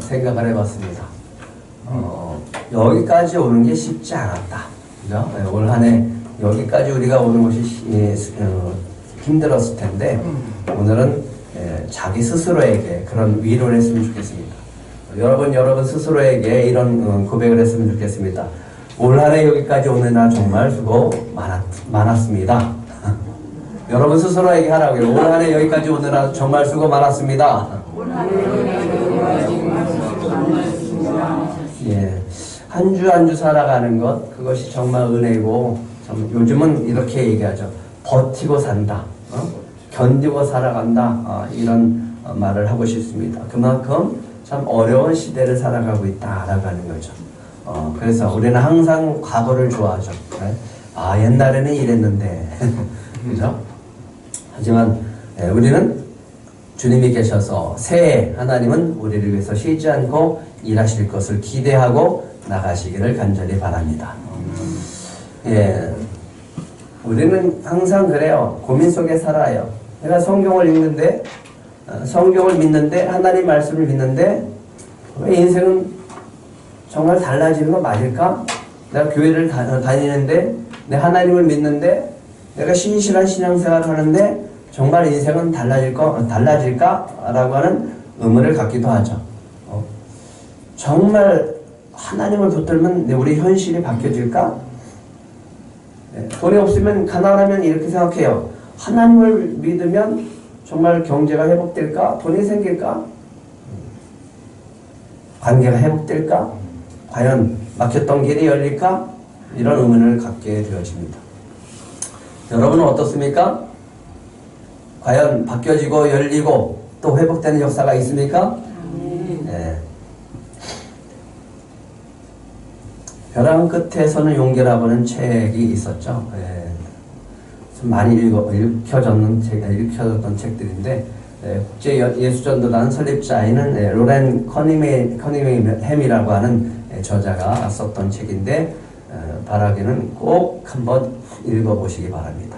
생각을 해봤습니다. 여기까지 오는 게 쉽지 않았다. 그죠? 올 한 해 여기까지 우리가 오는 것이 힘들었을 텐데, 오늘은 자기 스스로에게 그런 위로를 했으면 좋겠습니다. 여러분 스스로에게 이런 고백을 했으면 좋겠습니다. 올 한 해 여기까지 오느라 정말 수고 많았습니다. 여러분 스스로에게 하라고요. 올 한 해 여기까지 오느라 정말 수고 많았습니다. 예, 한 주 한 주 살아가는 것, 그것이 정말 은혜고, 참 요즘은 이렇게 얘기하죠. 버티고 산다, 견디고 살아간다, 이런 말을 하고 싶습니다. 그만큼 참 어려운 시대를 살아가고 있다라고 하는 거죠. 그래서 우리는 항상 과거를 좋아하죠. 네? 옛날에는 이랬는데 그죠? 하지만 우리는 주님이 계셔서 새해 하나님은 우리를 위해서 쉬지 않고 일하실 것을 기대하고 나가시기를 간절히 바랍니다. 예, 우리는 항상 그래요. 고민 속에 살아요. 내가 성경을 읽는데, 성경을 믿는데, 하나님 말씀을 믿는데, 왜 인생은 정말 달라지는 거 맞을까? 내가 교회를 다니는데, 내 하나님을 믿는데, 내가 신실한 신앙생활을 하는데, 정말 인생은 달라질까? 라고 하는 의문을 갖기도 하죠. 정말 하나님을 붙들면 우리 현실이 바뀌어질까? 돈이 없으면, 가난하면 이렇게 생각해요. 하나님을 믿으면 정말 경제가 회복될까? 돈이 생길까? 관계가 회복될까? 과연 막혔던 길이 열릴까? 이런 의문을 갖게 되어집니다. 여러분은 어떻습니까? 과연 바뀌어지고 열리고 또 회복되는 역사가 있습니까? 네. 벼랑 끝에서는 용기라고 하는 책이 있었죠. 네. 좀 많이 읽혀졌던 책들인데, 국제 예수전도단 설립자인 로렌 커닝햄이라고 하는 저자가 썼던 책인데, 바라기는 꼭 한번 읽어보시기 바랍니다.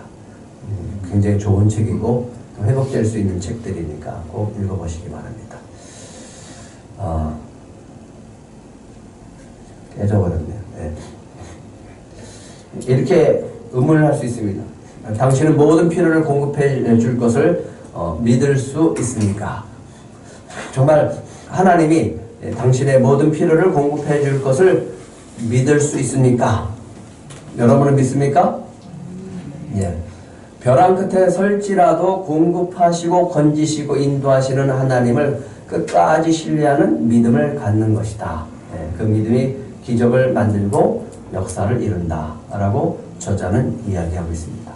굉장히 좋은 책이고 회복될 수 있는 책들이니까 꼭 읽어보시기 바랍니다. 깨져버렸네요. 네. 이렇게 의문을 할 수 있습니다. 당신은 모든 필요를 공급해 줄 것을 믿을 수 있습니까? 정말 하나님이 당신의 모든 필요를 공급해 줄 것을 믿을 수 있습니까? 여러분은 믿습니까? 예. 벼랑 끝에 설지라도 공급하시고 건지시고 인도하시는 하나님을 끝까지 신뢰하는 믿음을 갖는 것이다. 예. 그 믿음이 기적을 만들고 역사를 이룬다 라고 저자는 이야기하고 있습니다.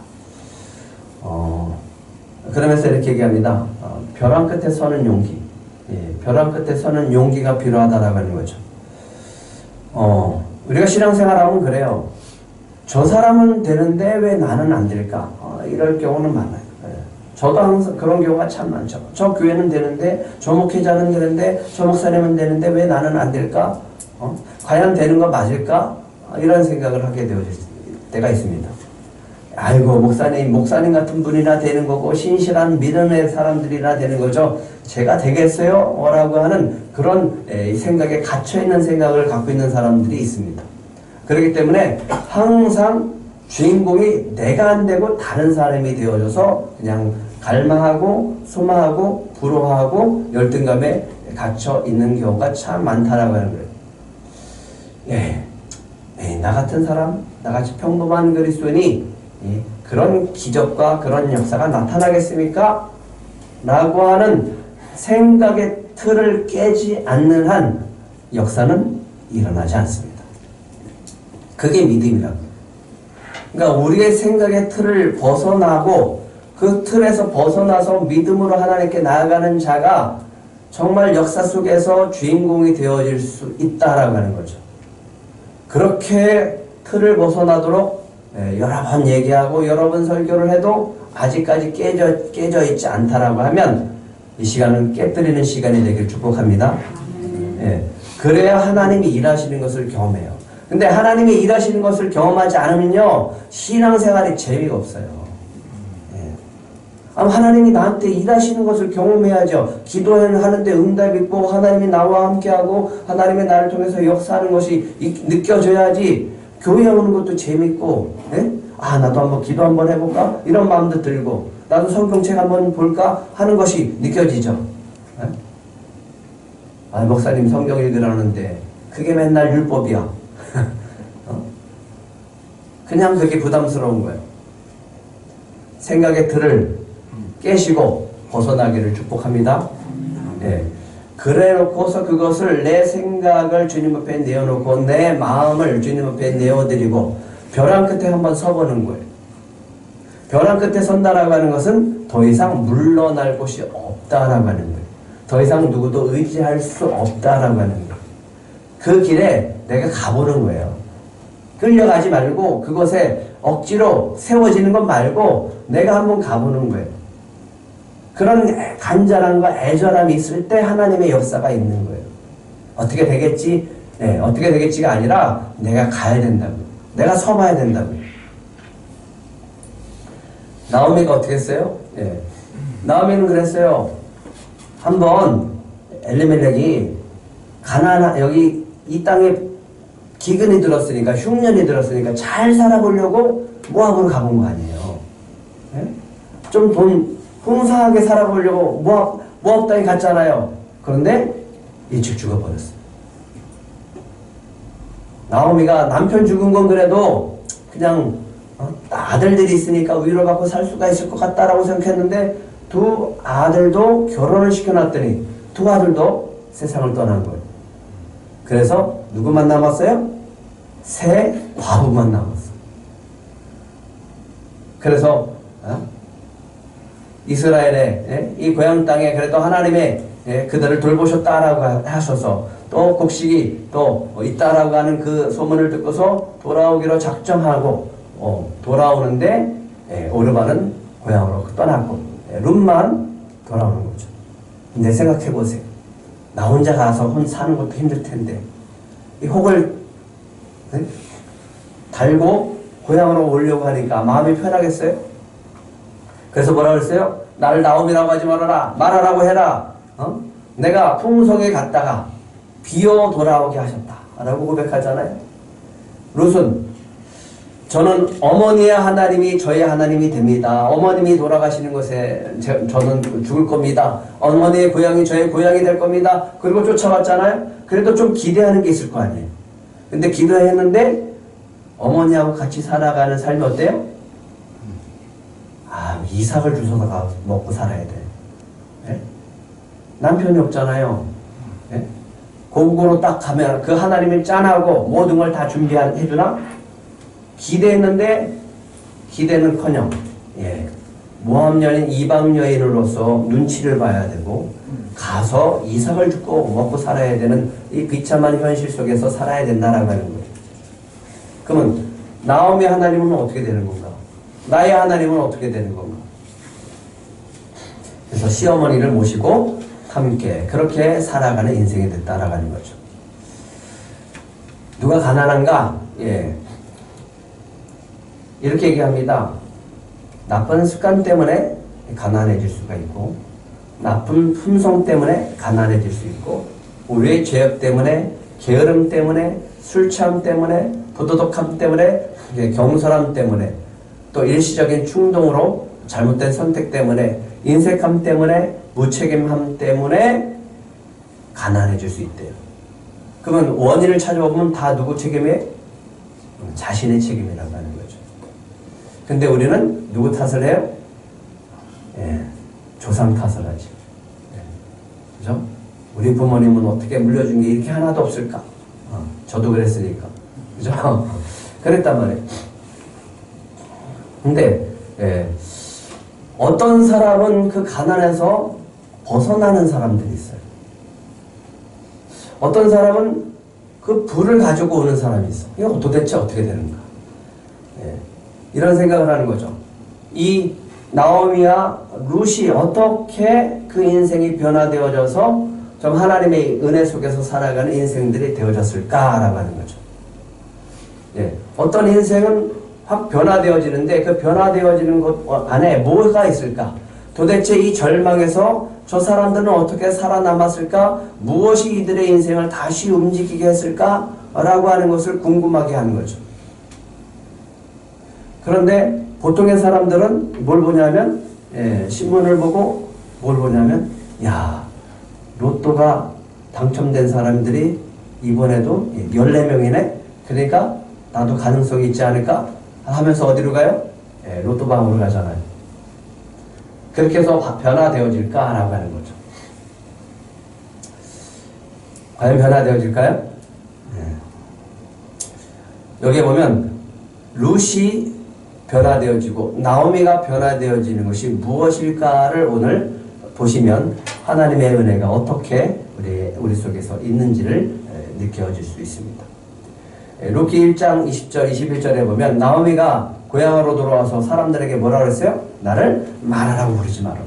그러면서 이렇게 얘기합니다. 벼랑 끝에 서는 용기. 예, 벼랑 끝에 서는 용기가 필요하다라고 하는 거죠. 우리가 신앙생활하면 그래요. 저 사람은 되는데 왜 나는 안 될까? 이럴 경우는 많아요. 예. 저도 항상 그런 경우가 참 많죠. 저 교회는 되는데, 저 목회자는 되는데, 저 목사님은 되는데 왜 나는 안 될까? 과연 되는 거 맞을까? 이런 생각을 하게 되어질 때가 있습니다. 아이고, 목사님 같은 분이나 되는 거고, 신실한 믿음의 사람들이나 되는 거죠. 제가 되겠어요? 라고 하는 그런 생각에 갇혀있는 생각을 갖고 있는 사람들이 있습니다. 그렇기 때문에 항상 주인공이 내가 안 되고 다른 사람이 되어져서 그냥 갈망하고, 소망하고, 부러워하고, 열등감에 갇혀 있는 경우가 참 많다라고 하는 거예요. 나 같은 사람, 나같이 평범한 그리스도인이 그런 기적과 그런 역사가 나타나겠습니까? 라고 하는 생각의 틀을 깨지 않는 한 역사는 일어나지 않습니다. 그게 믿음이라고. 그러니까 우리의 생각의 틀을 벗어나고 그 틀에서 벗어나서 믿음으로 하나님께 나아가는 자가 정말 역사 속에서 주인공이 되어질 수 있다라고 하는 거죠. 그렇게 틀을 벗어나도록 여러 번 얘기하고 여러 번 설교를 해도 아직까지 깨져 있지 않다라고 하면 이 시간은 깨뜨리는 시간이 되길 축복합니다. 그래야 하나님이 일하시는 것을 경험해요. 근데 하나님이 일하시는 것을 경험하지 않으면요, 신앙생활이 재미가 없어요. 하나님이 나한테 일하시는 것을 경험해야죠. 기도하는데 응답 있고 하나님이 나와 함께하고 하나님의 나를 통해서 역사하는 것이 느껴져야지. 교회 오는 것도 재밌고, 예? 나도 한번 기도 한번 해볼까? 이런 마음도 들고, 나도 성경책 한번 볼까? 하는 것이 느껴지죠. 예? 목사님 성경 읽으라는데 그게 맨날 율법이야. 그냥 그게 부담스러운 거예요. 생각의 틀을 깨시고 벗어나기를 축복합니다. 예. 그래 놓고서 그것을 내 생각을 주님 앞에 내어놓고 내 마음을 주님 앞에 내어드리고 벼랑 끝에 한번 서보는 거예요. 벼랑 끝에 선다라고 하는 것은 더 이상 물러날 곳이 없다라고 하는 거예요. 더 이상 누구도 의지할 수 없다라고 하는 거예요. 그 길에 내가 가보는 거예요. 끌려가지 말고 그것에 억지로 세워지는 것 말고 내가 한번 가보는 거예요. 그런 간절함과 애절함이 있을 때 하나님의 역사가 있는 거예요. 어떻게 되겠지? 네, 어떻게 되겠지가 아니라 내가 가야 된다고. 내가 서봐야 된다고. 나오미가 어떻게 했어요? 네. 나오미는 그랬어요. 한번 엘리멜렉이 여기 이 땅에 기근이 들었으니까 흉년이 들었으니까 잘 살아보려고 모압으로 가본 거 아니에요. 네? 좀 풍성하게 살아보려고 모압 땅에 갔잖아요. 그런데 일찍 죽어버렸어요. 나오미가 남편 죽은 건 그래도 그냥 아들들이 있으니까 위로받고 살 수가 있을 것 같다라고 생각했는데 두 아들도 결혼을 시켜놨더니 두 아들도 세상을 떠난 거예요. 그래서 누구만 남았어요? 세 과부만 남았어요. 그래서 이스라엘의 이 고향 땅에 그래도 하나님의 그들을 돌보셨다라고 하셔서 또 곡식이 또 있다라고 하는 그 소문을 듣고서 돌아오기로 작정하고 돌아오는데 오르반은 고향으로 떠났고 룻만 돌아오는 거죠. 근데 생각해 보세요. 나 혼자 가서 사는 것도 힘들 텐데 이 혹을 달고 고향으로 오려고 하니까 마음이 편하겠어요? 그래서 뭐라 그랬어요? 나를 나오미라고 하지 말하라고 해라. 내가 풍속에 갔다가 비어 돌아오게 하셨다 라고 고백하잖아요. 룻은 저는 어머니의 하나님이 저의 하나님이 됩니다. 어머님이 돌아가시는 것에 저는 죽을 겁니다. 어머니의 고향이 저의 고향이 될 겁니다. 그리고 쫓아왔잖아요. 그래도 좀 기대하는 게 있을 거 아니에요. 근데 기도했는데 어머니하고 같이 살아가는 삶이 어때요? 이삭을 주워서 먹고 살아야 돼. 네? 남편이 없잖아요. 네? 고국으로 딱 가면 그 하나님이 짠하고 모든 걸 다 준비해주나? 기대했는데 기대는커녕 모함 여인 이방 여인으로서 눈치를 봐야 되고 가서 이삭을 죽고 먹고 살아야 되는 이 비참한 현실 속에서 살아야 된다라고 하는 거예요. 그러면 나오미 하나님은 어떻게 되는 건가? 나의 하나님은 어떻게 되는 건가? 그래서 시어머니를 모시고 함께 그렇게 살아가는 인생이 됐다라는 거죠. 누가 가난한가? 이렇게 얘기합니다. 나쁜 습관 때문에 가난해질 수가 있고 나쁜 품성 때문에 가난해질 수 있고 우리의 죄악 때문에 게으름 때문에 술 취함 때문에 부도덕함 때문에 경솔함 때문에 또 일시적인 충동으로 잘못된 선택 때문에 인색함 때문에 무책임함 때문에 가난해질 수 있대요. 그러면 원인을 찾아보면 다 누구 책임이에요? 자신의 책임이라고 하는 거죠. 근데 우리는 누구 탓을 해요? 조상 탓을 하지. 그죠? 우리 부모님은 어떻게 물려준 게 이렇게 하나도 없을까? 저도 그랬으니까. 그죠? 그랬단 말이에요. 근데, 어떤 사람은 그 가난에서 벗어나는 사람들이 있어요. 어떤 사람은 그 부를 가지고 오는 사람이 있어. 이거 도대체 어떻게 되는가? 이런 생각을 하는 거죠. 이 나오미와 룻이 어떻게 그 인생이 변화되어져서 좀 하나님의 은혜 속에서 살아가는 인생들이 되어졌을까라고 하는 거죠. 어떤 인생은 확 변화되어지는데 그 변화되어지는 것 안에 뭐가 있을까? 도대체 이 절망에서 저 사람들은 어떻게 살아남았을까? 무엇이 이들의 인생을 다시 움직이게 했을까? 라고 하는 것을 궁금하게 하는 거죠. 그런데 보통의 사람들은 뭘 보냐면 신문을 보고 뭘 보냐면 야, 로또가 당첨된 사람들이 이번에도 14명이네? 그러니까 나도 가능성이 있지 않을까? 하면서 어디로 가요? 로또방으로 가잖아요. 그렇게 해서 변화되어질까? 라고 하는 거죠. 과연 변화되어질까요? 여기에 보면 룻이 변화되어지고 나오미가 변화되어지는 것이 무엇일까를 오늘 보시면 하나님의 은혜가 어떻게 우리 속에서 있는지를 느껴질 수 있습니다. 룻기 1장 20절 21절에 보면 나오미가 고향으로 돌아와서 사람들에게 뭐라 그랬어요? 나를 마라라고 부르지 말아라.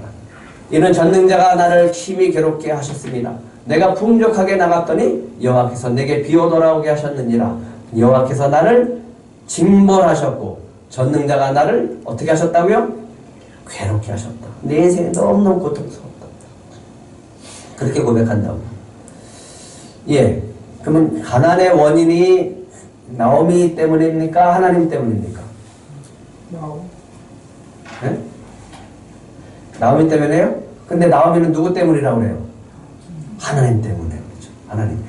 이는 전능자가 나를 심히 괴롭게 하셨습니다. 내가 풍족하게 나갔더니 여호와께서 내게 비오 돌아오게 하셨느니라. 여호와께서 나를 징벌하셨고 전능자가 나를 어떻게 하셨다고요? 괴롭게 하셨다. 내 인생이 너무너무 고통스럽다. 그렇게 고백한다고. 그러면 가난의 원인이 나오미 때문입니까? 하나님 때문입니까? 네? 나오미 때문에요? 근데 나오미는 누구 때문이라고 그래요? 하나님 때문에. 그렇죠? 하나님.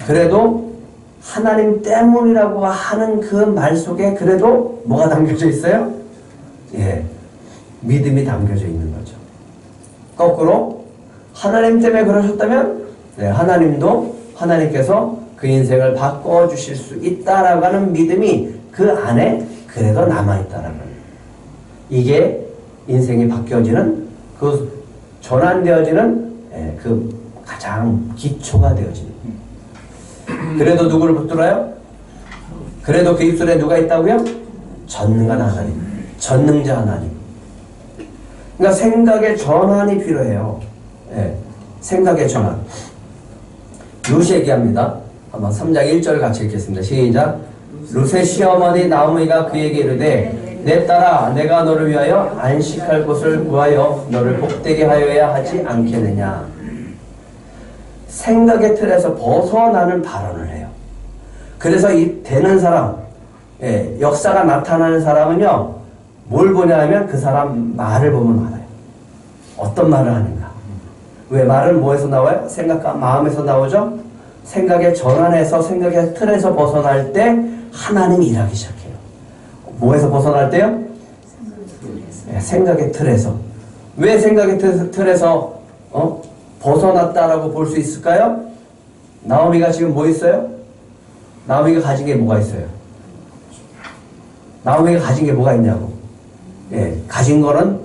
그래도 하나님 때문이라고 하는 그 말 속에 그래도 뭐가 담겨져 있어요? 믿음이 담겨져 있는 거죠. 거꾸로 하나님 때문에 그러셨다면 하나님도 하나님께서 그 인생을 바꿔주실 수 있다라고 하는 믿음이 그 안에 그래도 남아있다라는 거예요. 이게 인생이 바뀌어지는 그 전환되어지는 그 가장 기초가 되어지는 그래도 누구를 붙들어요? 그래도 그 입술에 누가 있다고요? 전능한 하나님, 전능자 하나님. 그러니까 생각의 전환이 필요해요. 생각의 전환. 룻이 얘기합니다. 한번 3장 1절 같이 읽겠습니다. 시작. 룻의 시어머니 나오미가 그에게 이르되 내 딸아 내가 너를 위하여 안식할 곳을 구하여 너를 복되게 하여야 하지 않겠느냐. 생각의 틀에서 벗어나는 발언을 해요. 그래서 이 되는 사람, 역사가 나타나는 사람은요, 뭘 보냐 하면 그 사람 말을 보면 알아요. 어떤 말을 하는가. 왜 말은 뭐에서 나와요? 생각과 마음에서 나오죠? 생각의 전환에서 생각의 틀에서 벗어날 때 하나님이 일하기 시작해요. 뭐에서 벗어날 때요? 생각의 틀에서. 왜 생각의 틀에서 벗어났다라고 볼 수 있을까요? 나오미가 지금 뭐 있어요? 나오미가 가진 게 뭐가 있어요? 나오미가 가진 게 뭐가 있냐고. 가진 거는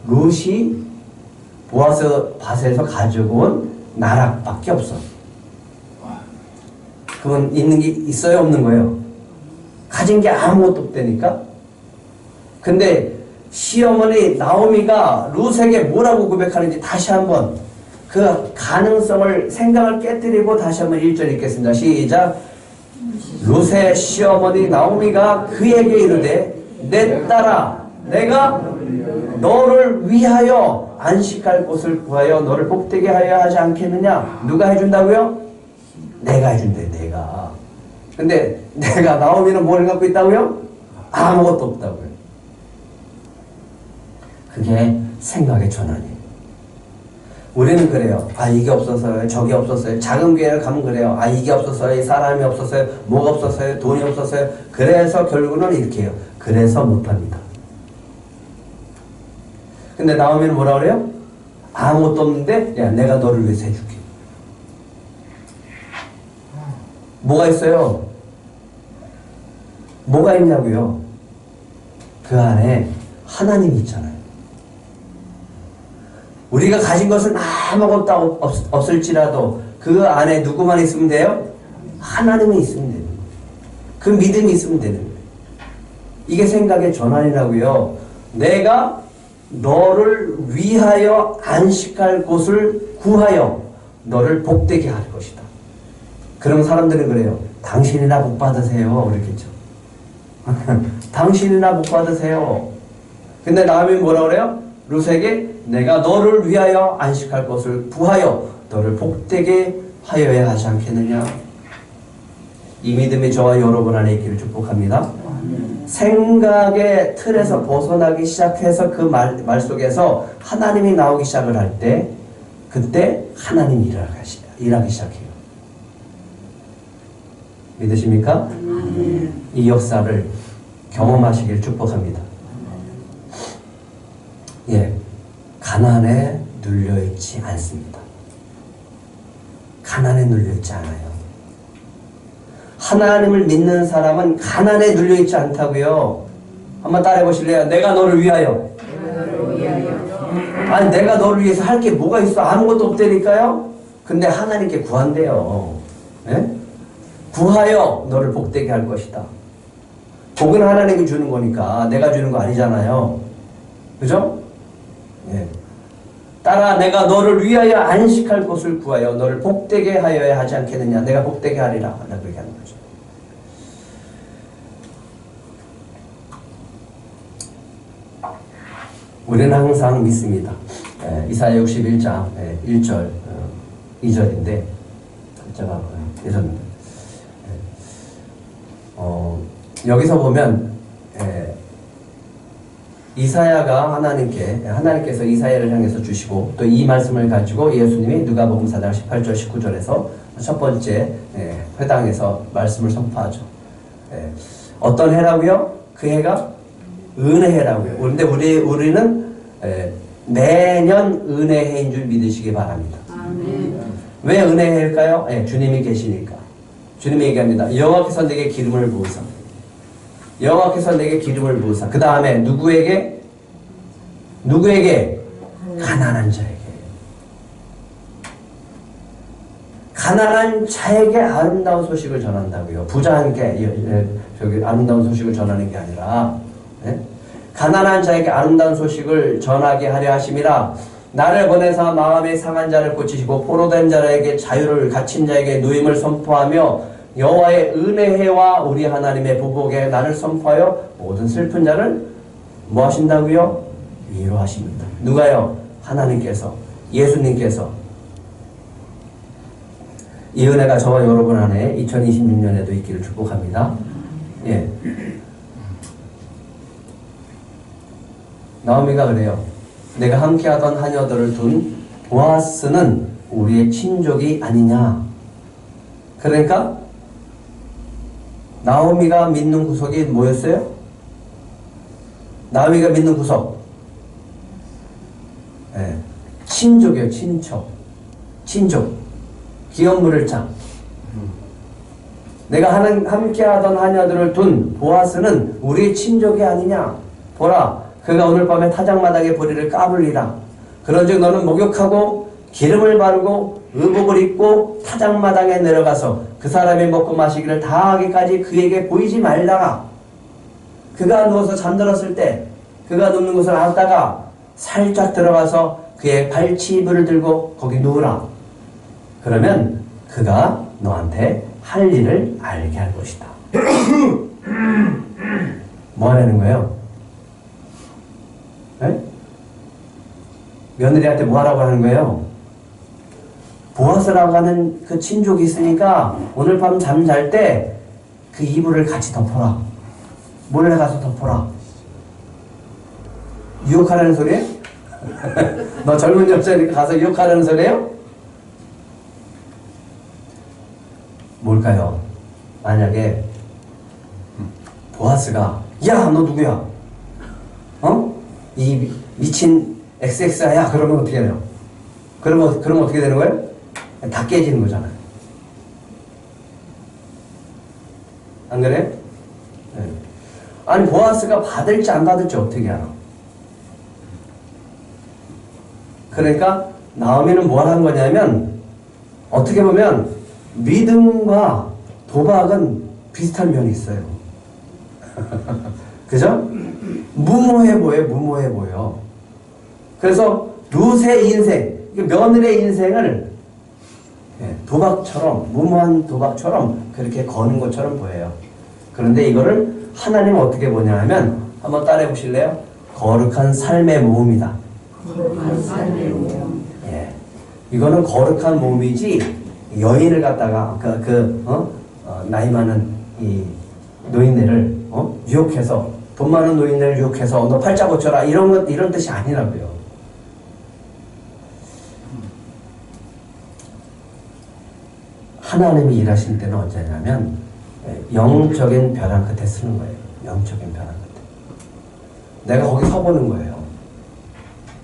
룻이 보아스 밭에서 가지고 온 나락밖에 없어. 그건 있는 게 있어요? 없는 거예요? 가진 게 아무것도 없다니까? 근데 시어머니 나오미가 룻에게 뭐라고 고백하는지 다시 한번 그 가능성을 생각을 깨뜨리고 다시 한번 1절 읽겠습니다. 시작. 룻의 시어머니 나오미가 그에게 이르되 내 딸아 내가 너를 위하여 안식할 곳을 구하여 너를 복되게 하여 하지 않겠느냐. 누가 해준다고요? 내가 해준대. 내가. 근데 내가 나오미는 뭘 갖고 있다고요? 아무것도 없다고요. 그게 생각의 전환이에요. 우리는 그래요. 아 이게 없어서요. 저게 없었어요. 작은 교회를 가면 그래요. 아 이게 없었어요. 사람이 없었어요. 뭐가 없었어요. 돈이 없었어요. 그래서 결국은 이렇게 해요. 그래서 못합니다. 근데 나오미는 뭐라 그래요? 아무것도 없는데 야 내가 너를 위해서 해줄게. 뭐가 있어요? 뭐가 있냐고요? 그 안에 하나님이 있잖아요. 우리가 가진 것은 아무것도 없을지라도 그 안에 누구만 있으면 돼요? 하나님이 있으면 돼요. 그 믿음이 있으면 되는 거예요. 이게 생각의 전환이라고요. 내가 너를 위하여 안식할 곳을 구하여 너를 복되게 할 것이다. 그런 사람들은 그래요. 당신이나 복 받으세요. 그랬겠죠. 당신이나 복 받으세요. 근데 나오미 뭐라 그래요? 룻에게 내가 너를 위하여 안식할 것을 구하여 너를 복되게 하여야 하지 않겠느냐. 이 믿음이 저와 여러분 안에 있기를 축복합니다. 생각의 틀에서 벗어나기 시작해서 그 말 속에서 하나님이 나오기 시작을 할 때 그때 하나님이 일하기 시작해요. 믿으십니까? 이 역사를 경험하시길 축복합니다. 예, 가난에 눌려있지 않습니다. 가난에 눌려있지 않아요. 하나님을 믿는 사람은 가난에 눌려있지 않다고요. 한번 따라해 보실래요? 내가 너를 위하여. 아니 내가 너를 위해서 할 게 뭐가 있어? 아무것도 없다니까요. 근데 하나님께 구한대요. 예? 구하여 너를 복되게 할 것이다. 복은 하나님이 주는 거니까 내가 주는 거 아니잖아요. 그죠? 예. 따라 내가 너를 위하여 안식할 것을 구하여 너를 복되게 하여야 하지 않겠느냐. 내가 복되게 하리라. 라고 얘기하는 거죠. 우리는 항상 믿습니다. 이사야 61장 1절 2절인데 제가 예전에 여기서 보면 이사야가 하나님께서 이사야를 향해서 주시고 또 이 말씀을 가지고 예수님이 누가복음 4장 18절 19절에서 첫 번째 회당에서 말씀을 선포하죠. 어떤 해라고요? 그 해가 은혜해라고요. 그런데 우리는 매년 은혜해인 줄 믿으시기 바랍니다. 아멘. 왜 은혜해일까요? 주님이 계시니까. 주님이 얘기합니다. 여호와께서 내게 기름을 부으사. 여호와께서 내게 기름을 부으사. 그 다음에 누구에게? 가난한 자에게. 가난한 자에게 아름다운 소식을 전한다고요. 부자한테 아름다운 소식을 전하는 게 아니라 가난한 자에게 아름다운 소식을 전하게 하려 하심이라. 나를 보내사 마음에 상한 자를 고치시고 포로된 자에게 자유를 갇힌 자에게 누임을 선포하며 여호와의 은혜와 우리 하나님의 보복에 나를 선포하여 모든 슬픈 자를 뭐 하신다고요? 위로하십니다. 누가요? 하나님께서, 예수님께서. 이 은혜가 저와 여러분 안에 2026년에도 있기를 축복합니다. 예. 나오미가 그래요. 내가 함께하던 하녀들을 둔 보아스는 우리의 친족이 아니냐. 그러니까 나오미가 믿는 구석이 뭐였어요? 나오미가 믿는 구석. 친족이에요. 친족. 기업 물을 장. 내가 함께하던 하녀들을 둔 보아스는 우리의 친족이 아니냐. 보라. 그가 오늘 밤에 타작마당에 보리를 까불리라. 그런즉 너는 목욕하고 기름을 바르고 의복을 입고 타작마당에 내려가서 그 사람이 먹고 마시기를 다하기까지 그에게 보이지 말다가 그가 누워서 잠들었을 때 그가 눕는 곳을 알다가 살짝 들어가서 그의 발치이불을 들고 거기 누우라. 그러면 그가 너한테 할 일을 알게 할 것이다. 뭐 하라는 거예요? 네? 며느리한테 뭐 하라고 하는 거예요? 보아스라고 하는 그 친족이 있으니까 오늘 밤 잠 잘 때 그 이불을 같이 덮어라. 몰래 가서 덮어라. 유혹하라는 소리예요? 너 젊은 여자니까 가서 유혹하라는 소리예요? 뭘까요? 만약에 보아스가 야 너 누구야? 이 미친 XX야 그러면 어떻게 해요? 그러면 어떻게 되는 거예요? 다 깨지는 거잖아요. 안 그래요? 네. 아니 보아스가 받을지 안 받을지 어떻게 알아? 그러니까 나오미는 뭘 한 거냐면 어떻게 보면 믿음과 도박은 비슷한 면이 있어요. 그죠? 무모해 보여. 그래서 룻의 인생, 며느리의 인생을 도박처럼, 무모한 도박처럼 그렇게 거는 것처럼 보여요. 그런데 이거를 하나님은 어떻게 보냐 하면 한번 따라해 보실래요? 거룩한 삶의 모험이다. 거룩한 삶의 모험. 예. 이거는 거룩한 모험이지 여인을 갖다가 나이 많은 이 노인네를 유혹해서 돈 많은 노인네를 유혹해서 너 팔자 고쳐라 이런 뜻이 아니라고요. 하나님이 일하신 때는 언제냐면 영적인 벼랑 끝에 쓰는 거예요. 영적인 벼랑 끝에. 내가 거기 서보는 거예요.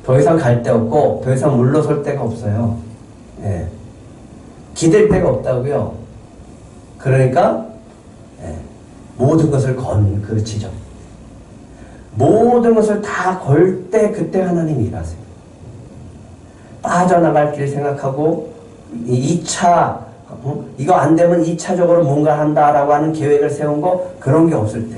더 이상 갈 데 없고 더 이상 물러설 데가 없어요. 예. 기댈 데가 없다고요. 그러니까 모든 것을 그르치죠. 모든 것을 다 걸 때 그때 하나님이 일하세요. 빠져나갈 길 생각하고 2차 이거 안 되면 2차적으로 뭔가 한다라고 하는 계획을 세운 거 그런 게 없을 때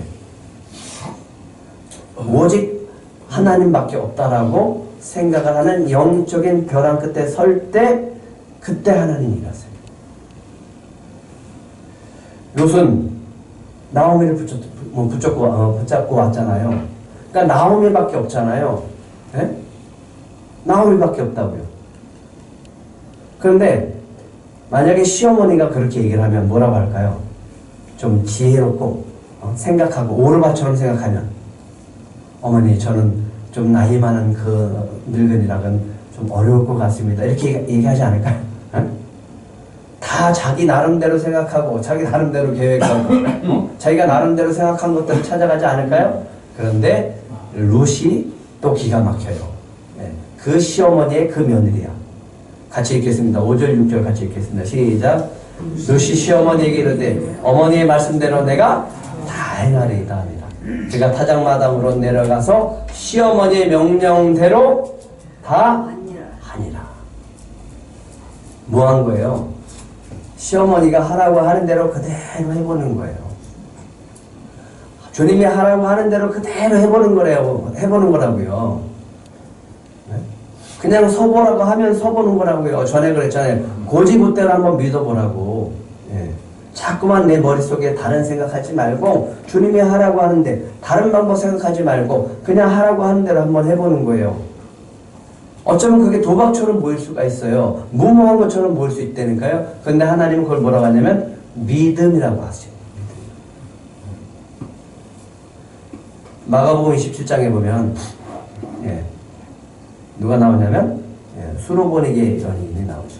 오직 하나님밖에 없다라고 생각을 하는 영적인 벼랑 끝에 설 때 그때 하나님이 일하세요. 롯은 나오미를 붙잡고 왔잖아요. 그러니까 나오미밖에 없잖아요. 네? 나오미밖에 없다고요. 그런데 만약에 시어머니가 그렇게 얘기를 하면 뭐라고 할까요? 좀 지혜롭고 생각하고 오르바처럼 생각하면 어머니 저는 좀 나이 많은 그 늙은이랑은 좀 어려울 것 같습니다. 이렇게 얘기하지 않을까요? 네? 다 자기 나름대로 생각하고 자기 나름대로 계획하고 자기가 나름대로 생각한 것들을 찾아가지 않을까요? 그런데 롯이 또 기가 막혀요. 네. 그 시어머니의 그 며느리야. 같이 읽겠습니다. 5절 6절 같이 읽겠습니다. 시작. 롯이 시어머니에게 이르되 어머니의 말씀대로 내가 다 행하리이다 합니다. 그가 타작마당으로 내려가서 시어머니의 명령대로 다 하니라. 뭐 한 거예요? 시어머니가 하라고 하는 대로 그대로 해보는 거예요. 주님이 하라고 하는 대로 그대로 해보는 거라고요. 네? 그냥 서보라고 하면 서보는 거라고요. 전에 그랬잖아요. 고지봇대로 한번 믿어보라고. 예. 자꾸만 내 머릿속에 다른 생각하지 말고 주님이 하라고 하는데 다른 방법 생각하지 말고 그냥 하라고 하는 대로 한번 해보는 거예요. 어쩌면 그게 도박처럼 보일 수가 있어요. 무모한 것처럼 보일 수 있다니까요. 그런데 하나님은 그걸 뭐라고 하냐면 믿음이라고 하세요. 마가복음 27장에 보면 누가 나오냐면 수로보니게 연인이 나오죠.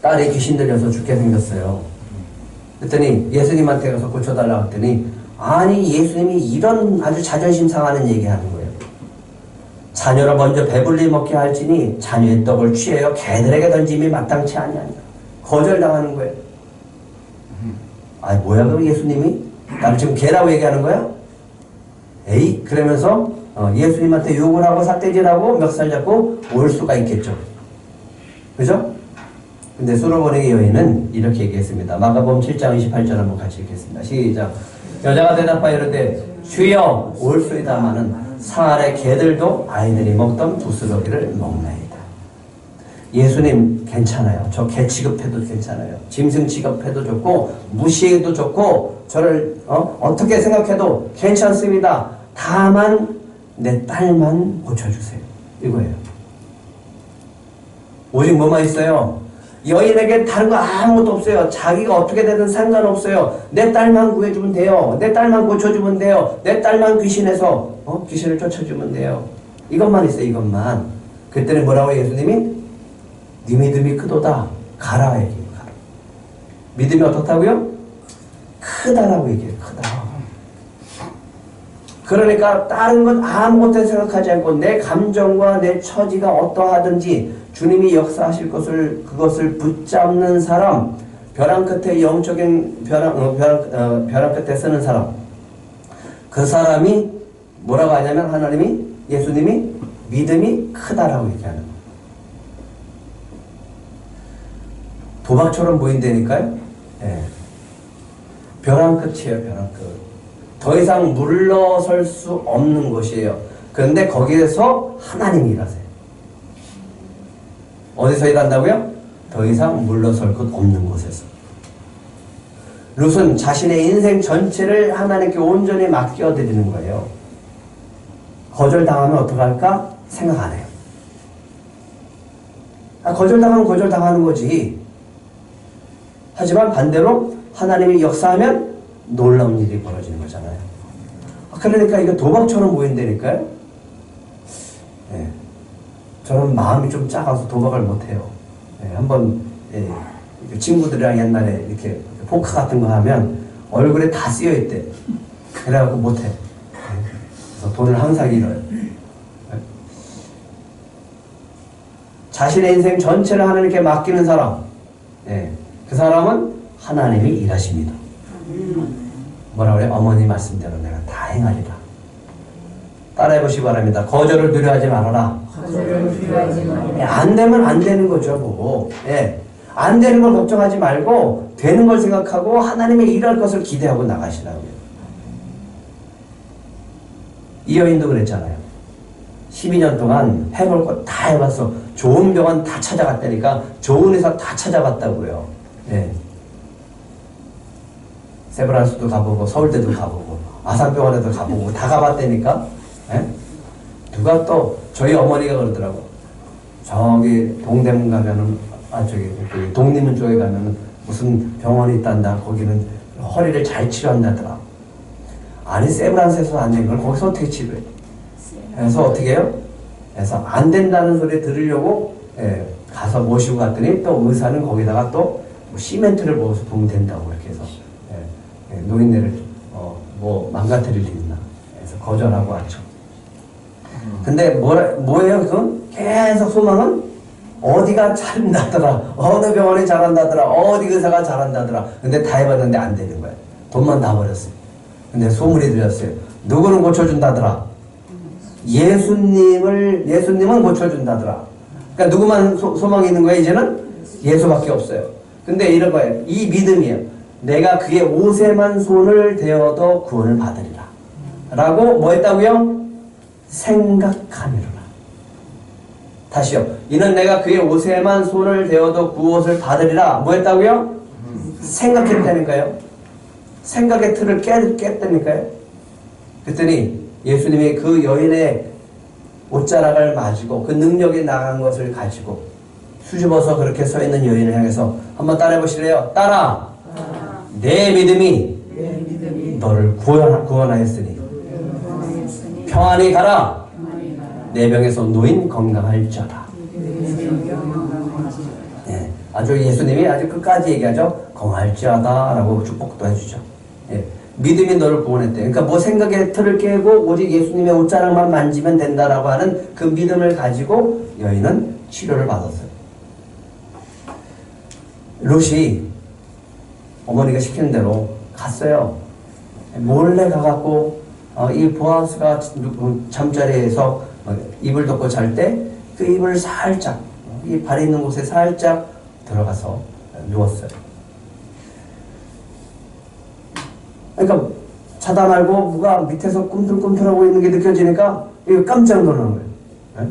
딸이 귀신 들려서 죽게 생겼어요. 그랬더니 예수님한테 가서 고쳐달라고 했더니 아니 예수님이 이런 아주 자존심 상하는 얘기하는 거예요. 자녀를 먼저 배불리 먹게 할지니 자녀의 떡을 취하여 개들에게 던짐이 마땅치 아니하니라. 거절당하는 거예요. 아 뭐야 그럼 예수님이? 나를 지금 개라고 얘기하는 거야? 에이 그러면서 예수님한테 욕을 하고 삿대질하고 멱살 잡고 올 수가 있겠죠. 그죠? 근데 수로보니 여인은 이렇게 얘기했습니다. 마가복음 7장 28절 한번 같이 읽겠습니다. 시작. 여자가 대답하여 이르되 주여 올소이다마는 사활의 개들도 아이들이 먹던 부스러기를 먹나이다. 예수님 괜찮아요. 저 개 취급해도 괜찮아요. 짐승 취급해도 좋고 무시해도 좋고 저를 어떻게 생각해도 괜찮습니다. 다만 내 딸만 고쳐주세요. 이거예요. 오직 뭐만 있어요? 여인에게 다른 거 아무것도 없어요. 자기가 어떻게 되든 상관없어요. 내 딸만 구해주면 돼요. 내 딸만 고쳐주면 돼요. 내 딸만 귀신에서 귀신을 쫓아주면 돼요. 이것만 있어요. 이것만. 그때는 뭐라고 예수님이? 네 믿음이 크도다. 가라 얘기해요. 가라. 믿음이 어떻다고요? 크다라고 얘기해요. 크다. 그러니까 다른 건 아무것도 생각하지 않고 내 감정과 내 처지가 어떠하든지 주님이 역사하실 그것을 붙잡는 사람, 벼랑 끝에 영적인 벼랑 끝에 쓰는 사람, 그 사람이 뭐라고 하냐면 예수님이 믿음이 크다라고 얘기하는 거예요. 도박처럼 보인다니까요. 예. 벼랑 끝이에요. 벼랑 끝. 더 이상 물러설 수 없는 곳이에요. 그런데 거기에서 하나님이 일하세요. 어디서 일한다고요? 더 이상 물러설 곳 없는 곳에서. 롯은 자신의 인생 전체를 하나님께 온전히 맡겨드리는 거예요. 거절당하면 어떡할까 생각 안 해요. 거절당하면 거절당하는 거지. 하지만 반대로 하나님이 역사하면 놀라운 일이 벌어지는 거잖아요. 그러니까 이거 도박처럼 보인다니까요. 네. 저는 마음이 좀 작아서 도박을 못해요. 네. 한번 친구들이랑 옛날에 이렇게 포크 같은 거 하면 얼굴에 다 쓰여있대. 그래갖고 못해. 네. 그래서 돈을 항상 잃어요. 네. 자신의 인생 전체를 하나님께 맡기는 사람, 네. 그 사람은 하나님이 일하십니다. 뭐라 그래? 어머니 말씀대로 내가 다 행하리라. 따라해 보시기 바랍니다. 거절을 두려워하지 말아라. 거절을 두려워하지 말아라. 안 되면 안 되는 거죠, 뭐. 예. 안 되는 걸 걱정하지 말고 되는 걸 생각하고 하나님의 일할 것을 기대하고 나가시라고요. 이 여인도 그랬잖아요. 12년 동안 해볼 거 다 해봤어. 좋은 병원 다 찾아갔다니까 좋은 의사 다 찾아봤다고요. 예. 세브란스도 가보고 서울대도 가보고 아산병원에도 가보고 다 가봤다니까. 예? 누가 또 저희 어머니가 그러더라고. 저기 동대문 가면은 저기 독립문 쪽에 가면은 무슨 병원이 있단다. 거기는 허리를 잘 치료한다더라. 아니 세브란스에서 안 된 걸 거기서 어떻게 치료해? 그래서 어떻게 해요? 그래서 안 된다는 소리 들으려고 가서 모시고 갔더니 또 의사는 거기다가 또 시멘트를 부어서 보면 된다고 이렇게 해서 노인네를 뭐 망가뜨릴 일 있나 그래서 거절하고 왔죠. 근데 뭐예요 그건? 계속 소망은 어디가 잘한다더라, 어느 병원이 잘한다더라, 어디 의사가 잘한다더라. 근데 다 해봤는데 안 되는 거야. 돈만 다 버렸어요. 근데 소문이 들렸어요. 누구는 고쳐준다더라. 예수님은 고쳐준다더라. 그러니까 누구만 소망이 있는 거야 이제는? 예수밖에 없어요. 근데 이런 거예요. 이 믿음이에요. 내가 그의 옷에만 손을 대어도 구원을 받으리라. 라고 뭐 했다고요? 생각하미로라. 다시요. 이는 내가 그의 옷에만 손을 대어도 구원을 받으리라. 뭐 했다고요? 생각했다니까요. 생각의 틀을 깼다니까요. 그랬더니 예수님이 그 여인의 옷자락을 가지고 그 능력이 나간 것을 가지고 수줍어서 그렇게 서 있는 여인을 향해서 한번 따라해 보실래요? 따라! 내 믿음이 너를 구원하였으니 평안히 가라. 내 병에서 노인 건강할지어다. 네, 아주 예수님이 아주 끝까지 얘기하죠. 건강할지어다 라고 축복도 해주죠. 네, 믿음이 너를 구원했대. 그러니까 뭐 생각의 틀을 깨고 오직 예수님의 옷자락만 만지면 된다라고 하는 그 믿음을 가지고 여인은 치료를 받았어요. 롯이 어머니가 시키는 대로 갔어요. 몰래 가갖고 이 보아스가 잠자리에서 이불 덮고 잘 때 그 이불을 살짝 이 발이 있는 곳에 살짝 들어가서 누웠어요. 그러니까 자다 말고 뭐가 밑에서 꿈틀꿈틀하고 있는 게 느껴지니까 이거 깜짝 놀라는 거예요. 네?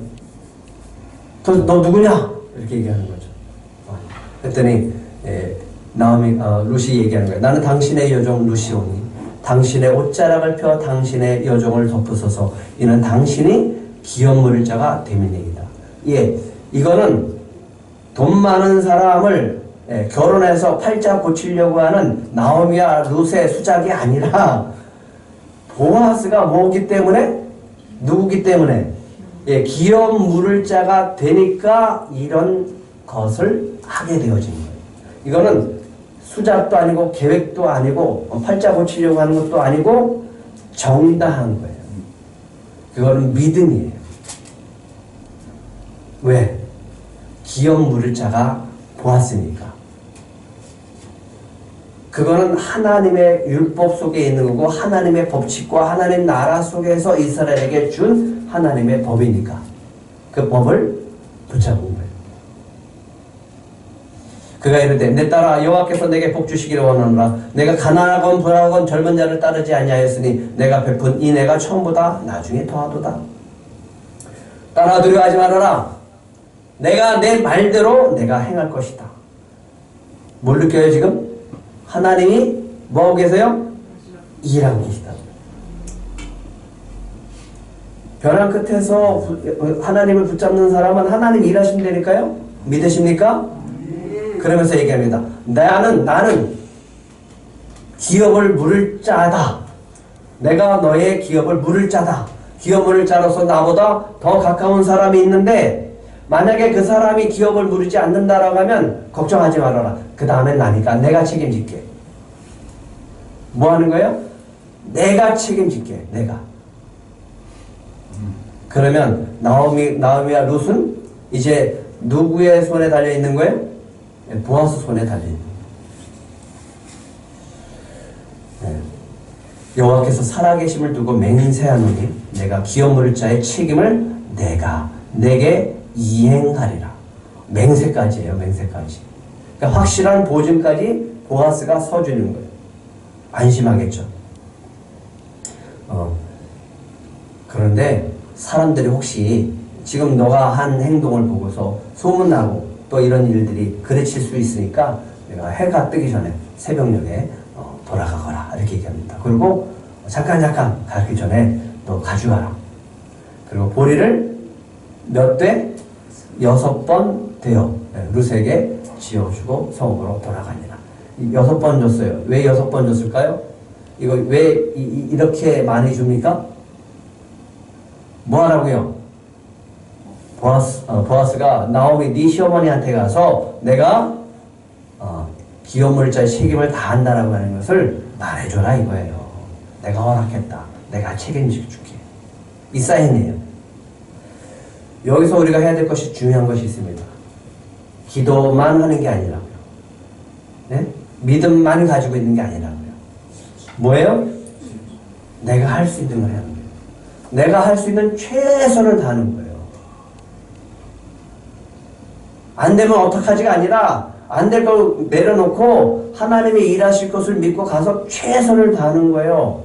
너 누구냐? 이렇게 얘기하는 거죠. 그랬더니 룻이 얘기하는 거예요. 나는 당신의 여종 룻이오니 당신의 옷자락을 펴 당신의 여종을 덮으소서. 이는 당신이 기업 물을 자가 됨이니이다. 예, 이거는 돈 많은 사람을 결혼해서 팔자 고치려고 하는 나오미와 룻의 수작이 아니라 보아스가 뭐기 때문에? 누구기 때문에? 예, 기업 물을 자가 되니까 이런 것을 하게 되어진 거예요. 이거는 수작도 아니고 계획도 아니고 팔자 고치려고 하는 것도 아니고 정당한 거예요. 그거는 믿음이에요. 왜? 기업 물을 자가 보았으니까. 그거는 하나님의 율법 속에 있는 거고 하나님의 법칙과 하나님 나라 속에서 이스라엘에게 준 하나님의 법이니까 그 법을 붙잡은 거예요. 그가 이르되 내 딸아 여호와께서 내게 복 주시기를 원하노라. 내가 가난하건 부하건 젊은 자를 따르지 아니하였으니 내가 베푼 이 내가 처음보다 나중에 더하도다. 딸아 두려워하지 말아라. 내가 내 말대로 내가 행할 것이다. 뭘 느껴요 지금? 하나님이 뭐하고 계세요? 일하고 계시다. 벼랑 끝에서 하나님을 붙잡는 사람은 하나님 일하신다니까요? 믿으십니까? 그러면서 얘기합니다. 나는 기업을 물을 자다. 내가 너의 기업을 물을 자다. 기업을 자로서 나보다 더 가까운 사람이 있는데 만약에 그 사람이 기업을 물지 않는다라고 하면 걱정하지 말아라. 그 다음엔 나니까 내가 책임질게. 뭐 하는 거예요? 내가 책임질게. 내가. 그러면 나오미와 룻은 이제 누구의 손에 달려 있는 거예요? 보아스 손에 달려 있는 거예요. 여호와께서 살아계심을 두고 맹세하노니 내가 기업 물을 자의 책임을 내게 이행하리라. 맹세까지예요. 맹세까지. 그러니까 확실한 보증까지 보아스가 서주는 거예요. 안심하겠죠. 그런데 사람들이 혹시 지금 너가 한 행동을 보고서 소문나고 또 이런 일들이 그르칠 수 있으니까 내가 해가 뜨기 전에 새벽녘에 돌아가거라 이렇게 얘기합니다. 그리고 잠깐 가기 전에 너 가져가라. 그리고 보리를 몇 대? 6번 되어 룻에게 지어주고 성읍으로 돌아가니라. 6번 줬어요. 왜 6번 줬을까요? 이거 왜 이렇게 많이 줍니까? 뭐 하라고요? 보아스가 나오미 네 시어머니한테 가서 내가 기업 물자의 책임을 다한다라고 하는 것을 말해줘라 이거예요. 내가 허락했다. 내가 책임질게. 이 사인이에요. 여기서 우리가 해야 될 것이 중요한 것이 있습니다. 기도만 하는 게 아니라고요. 네? 믿음만 가지고 있는 게 아니라고요. 뭐예요? 내가 할 수 있는 걸 하는 거예요. 내가 할 수 있는 최선을 다하는 거예요. 안 되면 어떡하지가 아니라 안 될 걸 내려놓고 하나님이 일하실 것을 믿고 가서 최선을 다하는 거예요.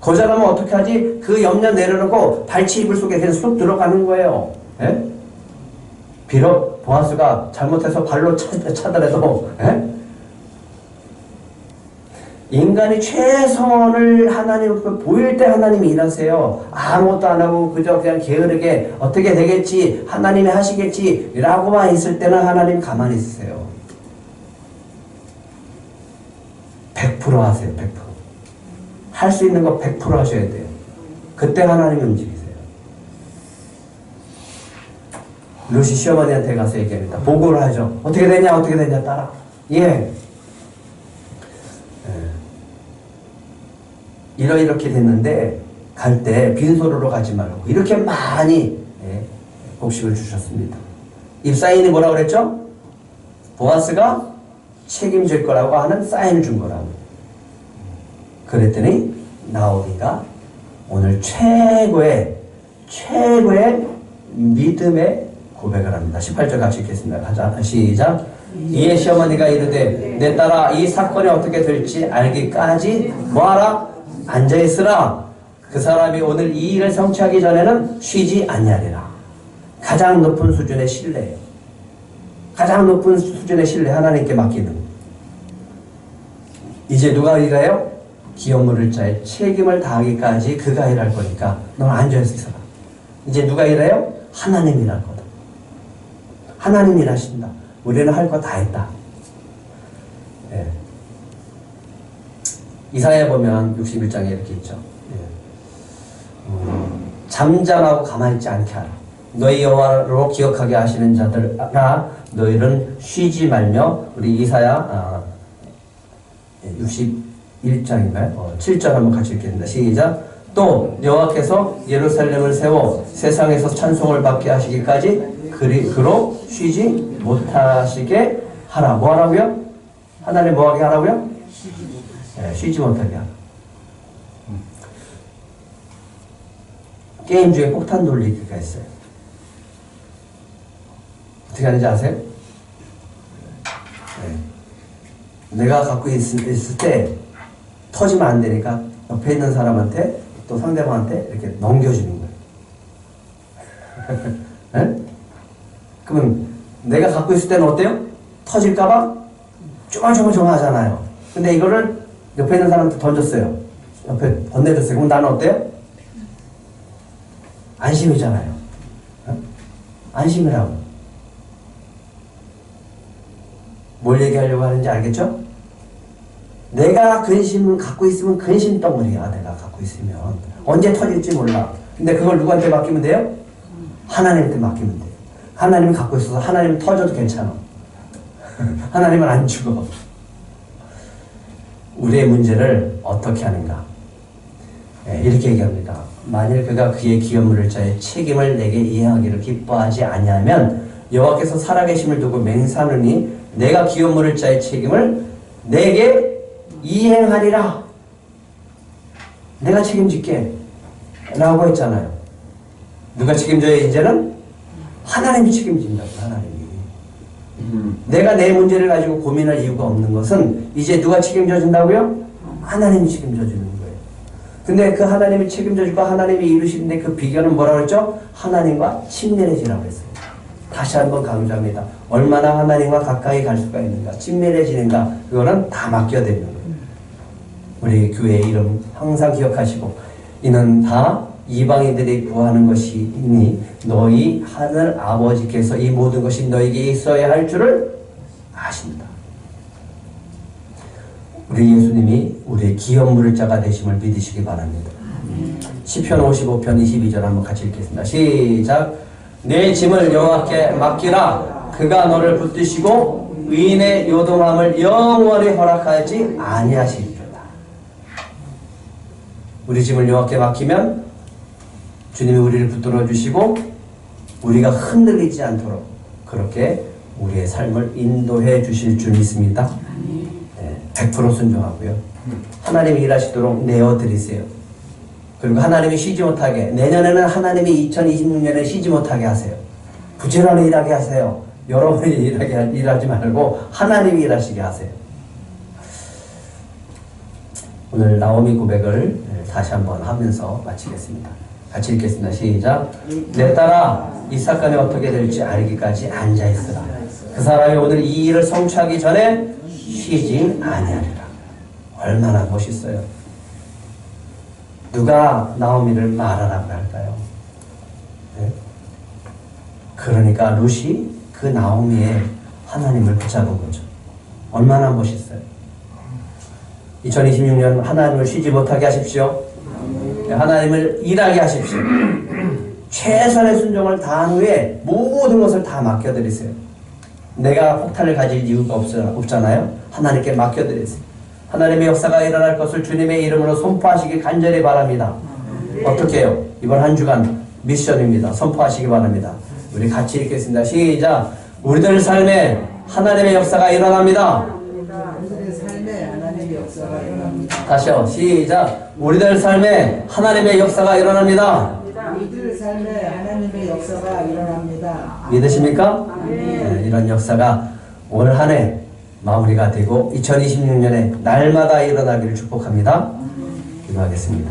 거절하면 어떻게 하지? 그 염려 내려놓고 발치 이불 속에 그냥 쑥 들어가는 거예요. 예? 비록 보아스가 잘못해서 발로 차더라도 인간이 최선을 하나님 보일 때 하나님이 일하세요. 아무것도 안 하고 그저 그냥 게으르게 어떻게 되겠지 하나님이 하시겠지 라고만 있을 때는 하나님 가만히 있으세요. 100% 하세요. 100%. 할 수 있는 거 100% 하셔야 돼요. 그때 하나님이 움직이세요. 룻이 시어머니한테 가서 얘기합니다. 보고를 하죠. 어떻게 되냐 따라. 예. 이렇게 됐는데 갈 때 빈손으로 가지 말고 이렇게 많이 곡식을 주셨습니다. 입사인이 뭐라고 그랬죠? 보아스가 책임질 거라고 하는 사인을 준 거라고. 그랬더니 나오미가 오늘 최고의 믿음의 고백을 합니다. 18절 같이 읽겠습니다. 가자. 시작. 이에 시어머니가 이르되 내 딸아 이 사건이 어떻게 될지 알기까지 뭐하라? 앉아있으라. 그 사람이 오늘 이 일을 성취하기 전에는 쉬지 아니하리라. 가장 높은 수준의 신뢰예요. 가장 높은 수준의 신뢰 하나님께 맡기는. 이제 누가 일해요? 기업 물을 자의 책임을 다하기까지 그가 일할 거니까 넌 앉아있어라. 이제 누가 일해요? 하나님이 일할 거다. 하나님이 일하신다. 우리는 할 거 다 했다. 예. 이사야에 보면 61장에 이렇게 있죠. 잠잠하고 가만히 있지 않게 하라. 너희 여호와로 기억하게 하시는 자들아 너희는 쉬지 말며 우리 이사야 61장인가요? 7절 한번 같이 읽겠습니다. 시작. 또 여호와께서 예루살렘을 세워 세상에서 찬송을 받게 하시기까지 그로 쉬지 못하시게 하라. 뭐 하라고요? 하나님 뭐 하게 하라고요? 쉬지 못하게 하라. 게임 중에 폭탄 돌리기가 있어요. 어떻게 하는지 아세요? 내가 갖고 있을 때 터지면 안 되니까 옆에 있는 사람한테 또 상대방한테 이렇게 넘겨주는 거예요. 네? 그러면 내가 갖고 있을 때는 어때요? 터질까봐 조마조마조마하잖아요. 근데 이거를 옆에 있는 사람한테 던졌어요. 옆에 건네줬어요. 그럼 나는 어때요? 안심이잖아요. 어? 안심이라고. 뭘 얘기하려고 하는지 알겠죠? 내가 근심을 갖고 있으면 근심 덩어리야. 내가 갖고 있으면 언제 터질지 몰라. 근데 그걸 누구한테 맡기면 돼요? 하나님한테 맡기면 돼요. 하나님이 갖고 있어서 하나님 터져도 괜찮아. 하나님은 안 죽어. 우리의 문제를 어떻게 하는가? 이렇게 얘기합니다. 만일 그가 그의 기업 물을 자의 책임을 내게 이행하기를 기뻐하지 아니하면 여호와께서 살아계심을 두고 맹세하느니 내가 기업 물을 자의 책임을 내게 이행하리라. 내가 책임질게 라고 했잖아요. 누가 책임져야 이제는? 하나님이 책임진다고. 하나님이. 내가 내 문제를 가지고 고민할 이유가 없는 것은 이제 누가 책임져 준다고요? 하나님이 책임져 주는 거예요. 근데 그 하나님이 책임져 주고 하나님이 이루시는데 그 비결은 뭐라고 했죠? 하나님과 친밀해지라고 했어요. 다시 한번 강조합니다. 얼마나 하나님과 가까이 갈 수가 있는가, 친밀해지는가, 그거는 다 맡겨드리는 거예요. 우리 교회의 이름 항상 기억하시고, 이는 다 이방인들이 구하는 것이니 너희 하늘 아버지께서 이 모든 것이 너에게 있어야 할 줄을 아신다. 우리 예수님이 우리의 기업 물을 자가 되심을 믿으시기 바랍니다. 시편 55편 22절 한번 같이 읽겠습니다. 시작. 내 짐을 여호와께 맡기라. 그가 너를 붙드시고 의인의 요동함을 영원히 허락하지 아니하시리로다. 우리 짐을 여호와께 맡기면 주님이 우리를 붙들어 주시고 우리가 흔들리지 않도록 그렇게 우리의 삶을 인도해 주실 줄 믿습니다. 100% 순종하고요. 하나님이 일하시도록 내어드리세요. 그리고 하나님이 쉬지 못하게, 내년에는 하나님이 2026년에 쉬지 못하게 하세요. 부지런히 일하게 하세요. 여러분이 일하지 말고 하나님이 일하시게 하세요. 오늘 나오미 고백을 다시 한번 하면서 마치겠습니다. 같이 읽겠습니다. 시작. 내 딸아, 이 사건이 어떻게 될지 알기까지 앉아있으라. 그 사람이 오늘 이 일을 성취하기 전에 쉬지 아니하리라. 얼마나 멋있어요. 누가 나오미를 말하라고 할까요? 네? 그러니까 룻이 그 나오미의 하나님을 붙잡은 거죠. 얼마나 멋있어요. 2026년 하나님을 쉬지 못하게 하십시오. 하나님을 일하게 하십시오. 최선의 순종을 다한 후에 모든 것을 다 맡겨드리세요. 내가 폭탄을 가질 이유가 없잖아요. 하나님께 맡겨드리세요. 하나님의 역사가 일어날 것을 주님의 이름으로 선포하시기 간절히 바랍니다. 어떻게 해요? 이번 한 주간 미션입니다. 선포하시기 바랍니다. 우리 같이 읽겠습니다. 시작. 우리들 삶에 하나님의 역사가 일어납니다. 우리들의 삶에 하나님의 역사가 일어납니다. 다시요. 시작. 우리들 삶에 하나님의 역사가 일어납니다. 우리들 삶에 하나님의 역사가 일어납니다. 믿으십니까? 네, 이런 역사가 올 한 해 마무리가 되고 2026년에 날마다 일어나기를 축복합니다. 기도하겠습니다.